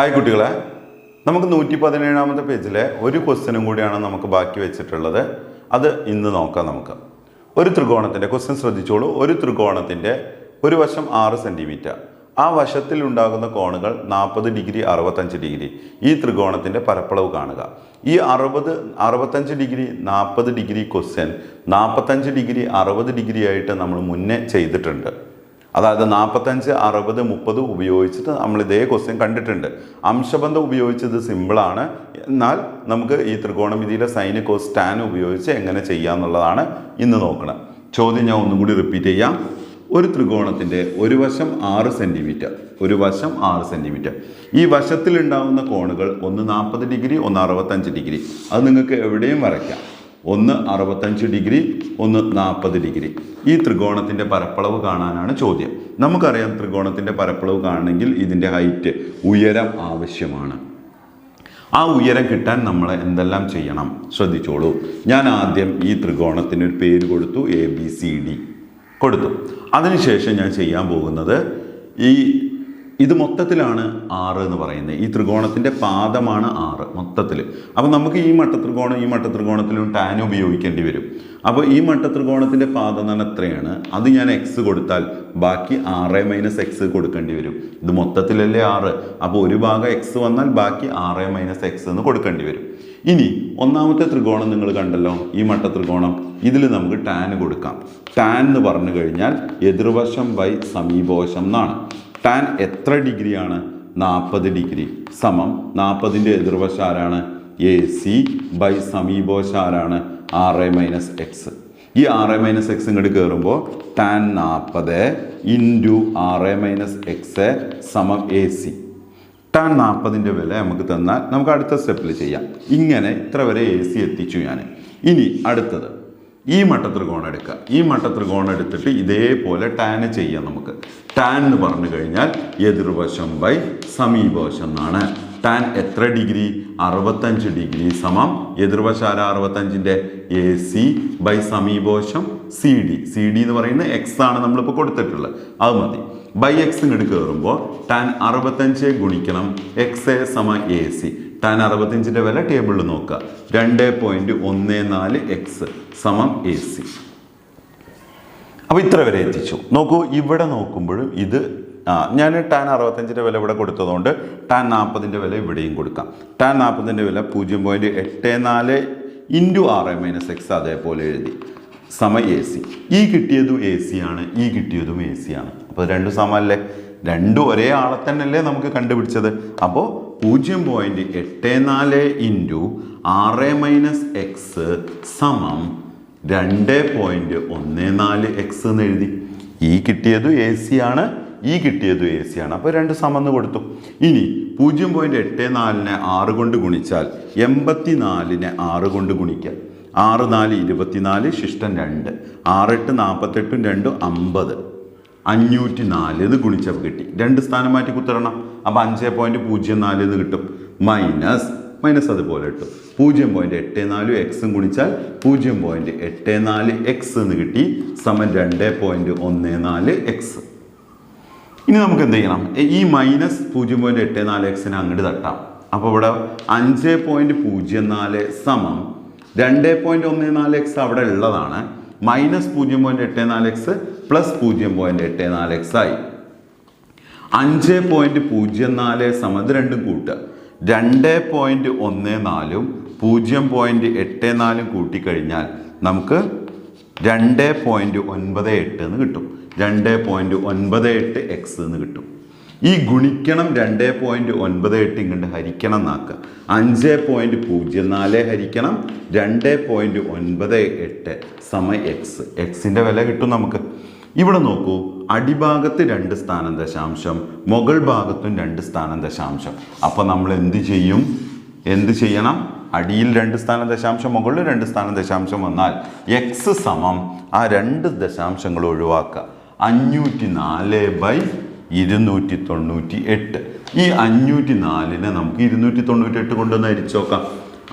Hi കുട്ടികളെ, നമുക്ക് 117ാമത്തെ പേജിലെ ഒരു ക്വസ്റ്റ്യനും കൂടിയാണ് നമുക്ക് ബാക്കി വെച്ചിട്ടുള്ളത്. അത് ഇന്ന് നോക്കാം. നമുക്ക് ഒരു ത്രികോണത്തിൻ്റെ ക്വസ്റ്റ്യൻ ശ്രദ്ധിച്ചോളൂ. ഒരു ത്രികോണത്തിൻ്റെ ഒരു വശം 6 സെൻറ്റിമീറ്റർ, ആ വശത്തിൽ ഉണ്ടാകുന്ന കോണുകൾ 40 ഡിഗ്രി 65 ഡിഗ്രി. ഈ ത്രികോണത്തിൻ്റെ പരപ്പളവ് കാണുക. ഈ 65 degree 40 degree question 45 degree 60 degree ആയിട്ട് നമ്മൾ മുന്നേ ചെയ്തിട്ടുണ്ട്. അതായത് 45, 60, 30 ഉപയോഗിച്ചിട്ട് നമ്മൾ ഇതേ ക്വസ്റ്റ്യൻ കണ്ടിട്ടുണ്ട്. അംശബന്ധം ഉപയോഗിച്ചത് സിമ്പിളാണ്. എന്നാൽ നമുക്ക് ഈ ത്രികോണമിതിയിലെ സൈന് കോസ് ടാൻ ഉപയോഗിച്ച് എങ്ങനെ ചെയ്യാമെന്നുള്ളതാണ് ഇന്ന് നോക്കണം. ചോദ്യം ഞാൻ ഒന്നും കൂടി റിപ്പീറ്റ് ചെയ്യാം. ഒരു ത്രികോണത്തിൻ്റെ ഒരു വശം 6 സെൻറ്റിമീറ്റർ, ഒരു വശം 6 സെൻറ്റിമീറ്റർ. ഈ വശത്തിലുണ്ടാകുന്ന കോണുകൾ ഒന്ന് 40 ഡിഗ്രി, ഒന്ന് 65 ഡിഗ്രി. അത് നിങ്ങൾക്ക് എവിടെയും വരയ്ക്കാം. ഒന്ന് 65 ഡിഗ്രി, ഒന്ന് 40 ഡിഗ്രി. ഈ ത്രികോണത്തിൻ്റെ പരപ്പളവ് കാണാനാണ് ചോദ്യം. നമുക്കറിയാം, ത്രികോണത്തിൻ്റെ പരപ്പളവ് കാണണമെങ്കിൽ ഇതിൻ്റെ ഹൈറ്റ്, ഉയരം ആവശ്യമാണ്. ആ ഉയരം കിട്ടാൻ നമ്മൾ എന്തെല്ലാം ചെയ്യണം ശ്രദ്ധിച്ചോളൂ. ഞാൻ ആദ്യം ഈ ത്രികോണത്തിന് ഒരു പേര് കൊടുത്തു, ABCD കൊടുത്തു. അതിനുശേഷം ഞാൻ ചെയ്യാൻ പോകുന്നത്, ഇത് മൊത്തത്തിലാണ് 6 എന്ന് പറയുന്നത്. ഈ ത്രികോണത്തിൻ്റെ പാദമാണ് 6 മൊത്തത്തിൽ. അപ്പോൾ നമുക്ക് ഈ മട്ടത്രികോണത്തിലും ടാൻ ഉപയോഗിക്കേണ്ടി വരും. അപ്പോൾ ഈ മട്ടത്രികോണത്തിൻ്റെ പാദം എന്ന് പറഞ്ഞാൽ എത്രയാണ്? അത് ഞാൻ എക്സ് കൊടുത്താൽ ബാക്കി 6 - x കൊടുക്കേണ്ടി വരും. ഇത് മൊത്തത്തിലല്ലേ 6. അപ്പോൾ ഒരു ഭാഗം എക്സ് വന്നാൽ ബാക്കി 6 - x എന്ന് കൊടുക്കേണ്ടി വരും. ഇനി ഒന്നാമത്തെ ത്രികോണം നിങ്ങൾ കണ്ടല്ലോ, ഈ മട്ടത്രികോണം. ഇതിൽ നമുക്ക് ടാൻ കൊടുക്കാം. ടാൻ എന്ന് പറഞ്ഞു കഴിഞ്ഞാൽ എതിർവശം ബൈ സമീപവശം എന്നാണ്. ടാൻ എത്ര ഡിഗ്രിയാണ്? 40 ഡിഗ്രി സമം 40ൻ്റെ എതിർവശം ആരാണ്? AC ബൈ സമീപവശം ആരാണ്? 6 - x. ഈ 6 - x ഇങ്ങോട്ട് കയറുമ്പോൾ ടാൻ 40 ഇൻറ്റു 6 - x സമം AC. ടാൻ 40ൻ്റെ വില നമുക്ക് തന്നാൽ നമുക്ക് അടുത്ത സ്റ്റെപ്പിൽ ചെയ്യാം. ഇങ്ങനെ ഇത്ര വരെ AC എത്തിച്ചു ഞാൻ. ഇനി അടുത്തത് ഈ മട്ടത്രികോണം എടുക്കുക. ഈ മട്ടത്രികോണം എടുത്തിട്ട് ഇതേപോലെ ടാൻ ചെയ്യാം നമുക്ക്. ടാൻ എന്ന് പറഞ്ഞു കഴിഞ്ഞാൽ എതിർവശം ബൈ സമീപവശം എന്നാണ്. ടാൻ എത്ര ഡിഗ്രി? 65 ഡിഗ്രി സമം എതിർവശം 65ൻ്റെ AC ബൈ സമീപവശം CD. CD എന്ന് പറയുന്നത് x ആണ് നമ്മളിപ്പോൾ കൊടുത്തിട്ടുള്ളത്. അത് മതി. ബൈ എക്സ് ഇങ്ങോട്ട് കയറുമ്പോൾ ടാൻ 65 ഗുണിക്കണം x സമ AC. ടാൻ 65ൻ്റെ വില ടേബിളിൽ നോക്കുക. 2.14 x സമം AC. അപ്പോൾ ഇത്ര വരെ എത്തിച്ചു. നോക്കൂ, ഇവിടെ നോക്കുമ്പോഴും ഇത് ഞാൻ ടാൻ 65ൻ്റെ വില ഇവിടെ കൊടുത്തതുകൊണ്ട് ടാൻ 40ൻ്റെ വില ഇവിടെയും കൊടുക്കാം. ടാൻ 40ൻ്റെ വില 0.84 ഇൻറ്റു 6 - x അതേപോലെ എഴുതി സമ AC. ഈ കിട്ടിയതും AC ആണ്, ഈ കിട്ടിയതും AC ആണ്. അപ്പോൾ രണ്ടും സമമല്ലേ? രണ്ടും ഒരേ ആളെ തന്നെയല്ലേ നമുക്ക് കണ്ടുപിടിച്ചത്. അപ്പോൾ 0.84 ഇൻറ്റു 6 - x സമം 2.14 x എന്ന് എഴുതി. ഈ കിട്ടിയതും AC ആണ്, ഈ കിട്ടിയതും AC ആണ്. അപ്പോൾ രണ്ട് സമന്ന് കൊടുത്തു. ഇനി 0.84നെ 6 കൊണ്ട് ഗുണിച്ചാൽ 84നെ 6 കൊണ്ട് ഗുണിക്കാം. 6 - 4 = 24, ശിഷ്ടം 2. 6 - 8 = 48, 2 = 50. 504 ഇത് ഗുണിച്ചപ്പോൾ കിട്ടി. രണ്ട് സ്ഥാനം മാറ്റി കുത്തിടണം. അപ്പോൾ 5.04 എന്ന് കിട്ടും. മൈനസ് അതുപോലെ കിട്ടും. 0.84 x ഗുണിച്ചാൽ 0.84 x എന്ന് കിട്ടി സമം 2.14 x. ഇനി നമുക്ക് എന്ത് ചെയ്യണം? ഈ മൈനസ് 0.84 x അങ്ങോട്ട് തട്ടാം. അപ്പോൾ ഇവിടെ 5.04 സമം 2.14 x അവിടെ ഉള്ളതാണ്. മൈനസ് 0.84 x പ്ലസ് 0.84 x ആയി. 5.04 സമം ഇത് രണ്ടും കൂട്ടുക. 2.14 0.84 കൂട്ടിക്കഴിഞ്ഞാൽ നമുക്ക് 2.98 എന്ന് കിട്ടും. 2.98 x എന്ന് കിട്ടും. ഈ ഗുണിക്കണം 2.98 ഇങ്ങോട്ട് ഹരിക്കണം എന്നാക്കുക. 5.04 ഹരിക്കണം 2.98 സമ x. എക്സിൻ്റെ വില കിട്ടും നമുക്ക്. ഇവിടെ നോക്കൂ, അടിഭാഗത്ത് 2 സ്ഥാനം ദശാംശം, മുകൾ ഭാഗത്തും 2 സ്ഥാനം ദശാംശം. അപ്പോൾ നമ്മൾ എന്ത് ചെയ്യണം? അടിയിൽ 2 സ്ഥാനം ദശാംശം, മുകളിൽ 2 സ്ഥാനം ദശാംശം വന്നാൽ x സമം ആ 2 ദശാംശങ്ങൾ ഒഴിവാക്കുക. 504/298. ഈ 504നെ നമുക്ക് 298 കൊണ്ടൊന്ന് ഹരിച്ചു നോക്കാം.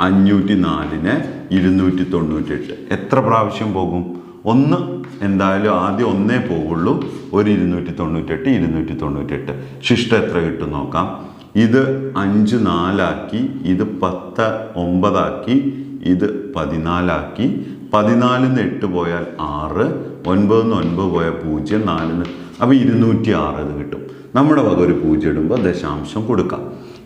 504നെ 298 എത്ര പ്രാവശ്യം പോകും? ഒന്ന് എന്തായാലും ആദ്യം ഒന്നേ പോകുള്ളൂ. ഒരു 298 298. ശിഷ്ടം എത്ര കിട്ടും നോക്കാം. ഇത് 5 4 ഇത് 10 9 ഇത് 14 14 8 പോയാൽ 6 9 9 പോയാൽ 0 4 അപ്പോൾ 206 ഇത് കിട്ടും. നമ്മുടെ വക ഒരു 0 ഇടുമ്പോൾ ദശാംശം കൊടുക്കാം.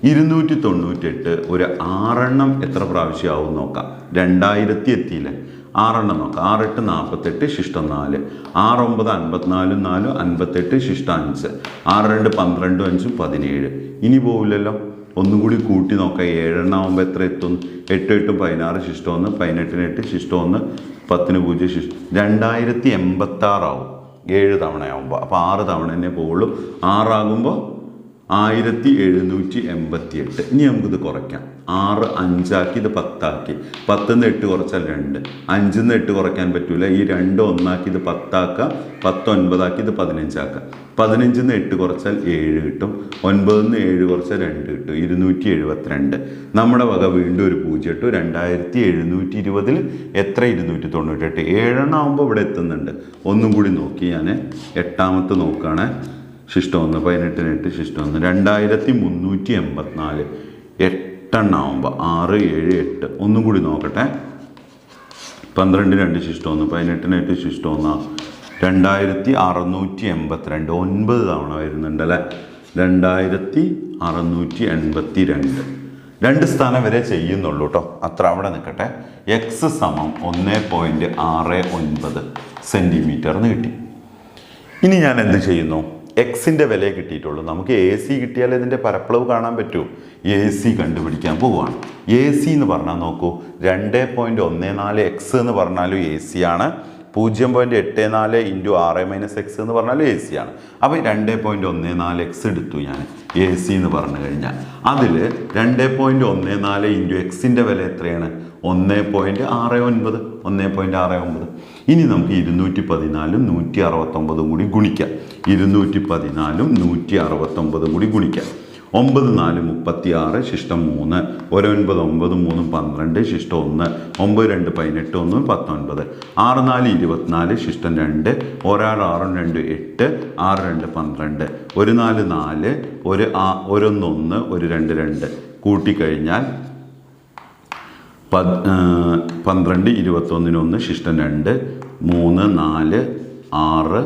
298 ഒരു 6 എണ്ണം എത്ര പ്രാവശ്യമാവും നോക്കാം. 2000 എത്തിയില്ലേ, 6 എണ്ണം നോക്കാം. 6 8 48 ശിഷ്ടം 4 6 9 54 4 58 ശിഷ്ടം 5 6 2 12 5 17. ഇനി പോവില്ലല്ലോ, ഒന്നും കൂടി കൂട്ടി നോക്കാം. 7 എണ്ണം ആകുമ്പോൾ എത്ര എത്തും? 8 8 16 ശിഷ്ടം 1 18 8 ശിഷ്ടം 1 10 0 ശിഷ്ടം 2086 ആവും 7 തവണയാകുമ്പോൾ. അപ്പോൾ 6 തവണ തന്നെ പോവുള്ളൂ. 6 ആകുമ്പോൾ 1788. ഇനി നമുക്കിത് കുറയ്ക്കാം. 6 5 ഇത് 10 10 8 കുറച്ചാൽ 2 5 8 കുറയ്ക്കാൻ പറ്റൂല. ഈ 2 1 ഇത് 10 10 9 ഇത് 15 15 8 കുറച്ചാൽ 7 കിട്ടും. 9 7 കുറച്ചാൽ 2 കിട്ടും. 272. നമ്മുടെ വക വീണ്ടും ഒരു 0 ഇട്ടു. 2720 എത്ര? 298. 7 എണ്ണം ആകുമ്പോൾ ഇവിടെ എത്തുന്നുണ്ട്. ഒന്നും കൂടി നോക്കി ഞാൻ 8ാമത്തെ നോക്കുകയാണ്. ശിഷ്ടം 1 18 8 ശിഷ്ടം 1 2384. 8 എണ്ണം ആകുമ്പോൾ 6 7 8. ഒന്നും കൂടി നോക്കട്ടെ. 12 2 ശിഷ്ടം 1 18 8 ശിഷ്ടം 1 2682. 9 തവണ വരുന്നുണ്ട് അല്ലേ. 2682. 2 സ്ഥാനം വരെ ചെയ്യുന്നുള്ളൂ കേട്ടോ. അത്ര അവിടെ നിൽക്കട്ടെ. എക്സ് സമം 1.69 സെൻറ്റിമീറ്റർ എന്ന് കിട്ടി. ഇനി ഞാൻ എന്ത് ചെയ്യുന്നു? എക്സിൻ്റെ വില കിട്ടിയിട്ടുള്ളൂ. നമുക്ക് എ സി കിട്ടിയാൽ ഇതിൻ്റെ പരപ്പളവ് കാണാൻ പറ്റുമോ? എ സി കണ്ടുപിടിക്കാൻ പോവുകയാണ്. എ സി എന്ന് പറഞ്ഞാൽ നോക്കൂ, 2.14 എക്സ് എന്ന് പറഞ്ഞാലും എ സി ആണ്. 0.84 ഇൻറ്റു 6 - എക്സ് എന്ന് പറഞ്ഞാലും എ സി ആണ്. അപ്പോൾ 2.14 എക്സ് എടുത്തു ഞാൻ എ സി എന്ന് പറഞ്ഞു കഴിഞ്ഞാൽ. അതിൽ 2.14 ഇൻറ്റു എക്സിൻ്റെ വില എത്രയാണ്? 1.69. ഇനി നമുക്ക് 214 169 കൂടി ഗുണിക്കാം. 214 169 കൂടി ഗുണിക്കാം. 9 4 36 ശിഷ്ടം 3 1 9 9 3 12 ശിഷ്ടം 1 9 2 18 1 19 6 4 24 ശിഷ്ടം 2 ഒരാൾ 6 2 8 6 2 12 1 4 4 1 1 1 1 2 2 കൂട്ടിക്കഴിഞ്ഞാൽ 12 21 1 ശിഷ്ടം 2 3 4 6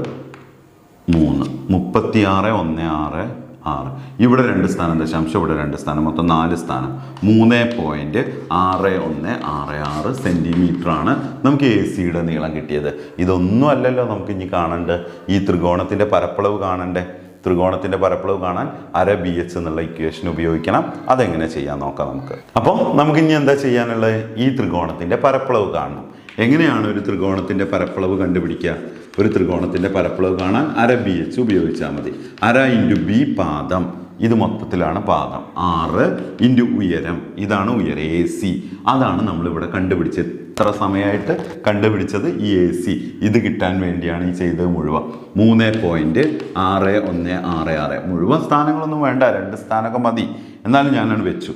3 36 1 6 6. ഇവിടെ 2 സ്ഥാനം ദശാംശം, ഇവിടെ 2 സ്ഥാനം, മൊത്തം 4 സ്ഥാനം. 3.6166 സെൻറ്റിമീറ്ററാണ് നമുക്ക് എ സിയുടെ നീളം കിട്ടിയത്. ഇതൊന്നും അല്ലല്ലോ നമുക്ക് ഇനി കാണണ്ടേ, ഈ ത്രികോണത്തിൻ്റെ പരപ്പളവ് കാണണ്ടേ. ത്രികോണത്തിൻ്റെ പരപ്പളവ് കാണാൻ അര BH എന്നുള്ള ഇക്വേഷൻ ഉപയോഗിക്കണം. അതെങ്ങനെ ചെയ്യാൻ നോക്കാം നമുക്ക്. അപ്പോൾ നമുക്കിനി എന്താ ചെയ്യാനുള്ളത്? ഈ ത്രികോണത്തിൻ്റെ പരപ്പളവ് കാണണം. എങ്ങനെയാണ് ഒരു ത്രികോണത്തിൻ്റെ പരപ്പളവ് കണ്ടുപിടിക്കുക? ഒരു ത്രികോണത്തിൻ്റെ പരപ്പളവ് കാണാൻ അര BH ഉപയോഗിച്ചാൽ മതി. അര ഇൻറ്റു ബി പാദം, ഇത് മൊത്തത്തിലാണ് പാദം. 6 ഇൻറ്റു ഉയരം, ഇതാണ് ഉയരം എ സി. അതാണ് നമ്മളിവിടെ കണ്ടുപിടിച്ചത്. എത്ര സമയമായിട്ട് കണ്ടുപിടിച്ചത് ഈ എ സി. ഇത് കിട്ടാൻ വേണ്ടിയാണ് ഈ ചെയ്തത് മുഴുവൻ. 3.6166. മുഴുവൻ സ്ഥാനങ്ങളൊന്നും വേണ്ട, 2 സ്ഥാനമൊക്കെ മതി. എന്നാലും ഞാനാണ് വെച്ചു.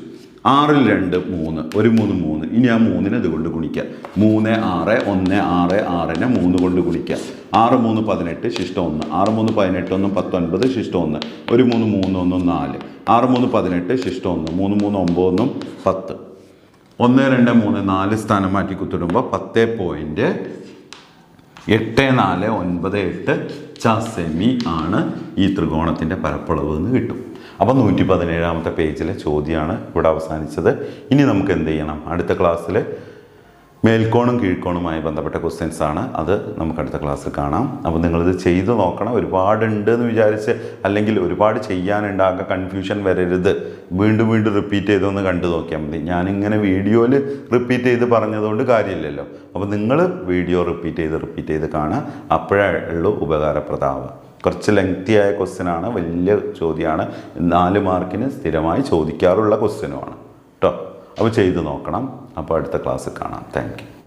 6 2 3 1 3 3. ഇനി ആ 3നെ ഇത് കൊണ്ട് ഗുണിക്കുക. 3 6 1 6 6നെ 3 കൊണ്ട് ഗുണിക്കുക. 6 3 18 ശിഷ്ടം 1 6 3 18 1 19 ശിഷ്ടം 1 1 3 3 1 4 6 3 18 ശിഷ്ടം 1 3 3 9 10 1 2 3 4 സ്ഥാനം മാറ്റി കുത്തിടുമ്പോൾ 10.8498 സെമി ആണ് ഈ ത്രികോണത്തിൻ്റെ പരപ്പളവ് എന്ന് കിട്ടും. അപ്പോൾ 117ാമത്തെ പേജിലെ ചോദ്യമാണ് ഇവിടെ അവസാനിച്ചത്. ഇനി നമുക്ക് എന്ത് ചെയ്യണം? അടുത്ത ക്ലാസ്സിൽ മേൽക്കോണും കീഴ്ക്കോണുമായി ബന്ധപ്പെട്ട ക്വസ്റ്റ്യൻസ് ആണ്. അത് നമുക്ക് അടുത്ത ക്ലാസ്സിൽ കാണാം. അപ്പോൾ നിങ്ങളിത് ചെയ്ത് നോക്കണം. ഒരുപാടുണ്ട് എന്ന് വിചാരിച്ച്, അല്ലെങ്കിൽ ഒരുപാട് ചെയ്യാനുണ്ട്, ആകെ കൺഫ്യൂഷൻ വരരുത്. വീണ്ടും വീണ്ടും റിപ്പീറ്റ് ചെയ്തൊന്ന് കണ്ടു നോക്കിയാൽ മതി. ഞാനിങ്ങനെ വീഡിയോയിൽ റിപ്പീറ്റ് ചെയ്ത് പറഞ്ഞതുകൊണ്ട് കാര്യമില്ലല്ലോ. അപ്പോൾ നിങ്ങൾ വീഡിയോ റിപ്പീറ്റ് ചെയ്ത് കാണുക. അപ്പോഴേ ഉള്ളൂ ഉപകാരപ്രദമാവുക. കുറച്ച് ലെങ്തിയായ ക്വസ്റ്റ്യനാണ്, വലിയ ചോദ്യമാണ്. 4 മാർക്കിന് സ്ഥിരമായി ചോദിക്കാറുള്ള ക്വസ്റ്റ്യനുമാണ് കേട്ടോ. അപ്പോൾ ചെയ്ത് നോക്കണം. അപ്പോൾ അടുത്ത ക്ലാസ്സിൽ കാണാം. Thank you.